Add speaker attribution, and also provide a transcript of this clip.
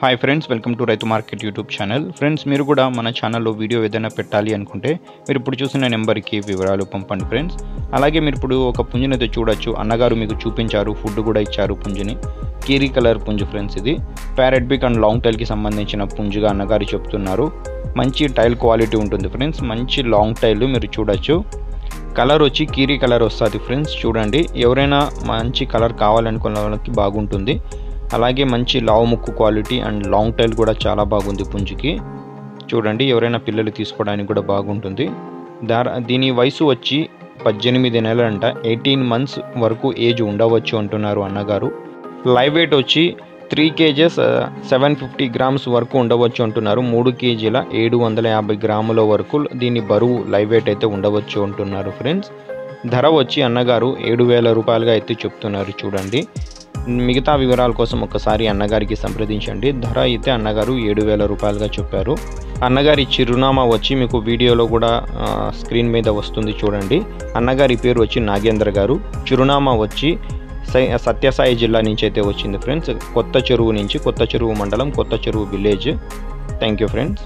Speaker 1: Hi friends, welcome to రైతు market YouTube channel. Friends, మీరు కూడా మన ఛానల్లో వీడియో ఏదైనా పెట్టాలి అనుకుంటే మీరు ఇప్పుడు చూసిన నెంబర్కి వివరాలు పంపండి ఫ్రెండ్స్. అలాగే మీరు ఇప్పుడు ఒక పుంజుని అయితే చూడొచ్చు. అన్నగారు మీకు చూపించారు, ఫుడ్ కూడా ఇచ్చారు పుంజుని. కీరీ కలర్ పుంజు ఫ్రెండ్స్. ఇది ప్యారెట్ బిక్ అండ్ లాంగ్ టైల్కి సంబంధించిన పుంజుగా అన్నగారు చెప్తున్నారు. మంచి టైల్ క్వాలిటీ ఉంటుంది ఫ్రెండ్స్. మంచి లాంగ్ టైల్ మీరు చూడొచ్చు. కలర్ వచ్చి కీరీ కలర్ వస్తుంది ఫ్రెండ్స్. చూడండి, ఎవరైనా మంచి కలర్ కావాలనుకున్న వాళ్ళకి బాగుంటుంది. అలాగే మంచి లావు ముక్కు క్వాలిటీ అండ్ లాంగ్ టైల్ కూడా చాలా బాగుంది పుంజుకి. చూడండి, ఎవరైనా పిల్లలు తీసుకోవడానికి కూడా బాగుంటుంది. దీని వయసు వచ్చి 18 నెలలంట. 18 మంత్స్ వరకు ఏజ్ ఉండవచ్చు అంటున్నారు అన్నగారు. లైవ్ వెయిట్ వచ్చి 3 kgs 750 grams వరకు ఉండవచ్చు అంటున్నారు. 3 kg 750 గ్రాముల వరకు దీని బరువు లైవ్ వెయిట్ అయితే ఉండవచ్చు అంటున్నారు ఫ్రెండ్స్. ధర వచ్చి అన్నగారు 7,000 రూపాయలుగా అయితే చెప్తున్నారు. చూడండి, మిగతా వివరాల కోసం ఒకసారి అన్నగారికి సంప్రదించండి. ధర అయితే అన్నగారు 7,000 రూపాయలుగా చెప్పారు. అన్నగారి చిరునామా వచ్చి మీకు వీడియోలో కూడా స్క్రీన్ మీద వస్తుంది చూడండి. అన్నగారి పేరు వచ్చి నాగేంద్ర గారు. చిరునామా వచ్చి సత్యసాయి జిల్లా నుంచి అయితే వచ్చింది ఫ్రెండ్స్. కొత్త చెరువు నుంచి, కొత్త చెరువు మండలం, కొత్త చెరువు విలేజ్. Thank you friends.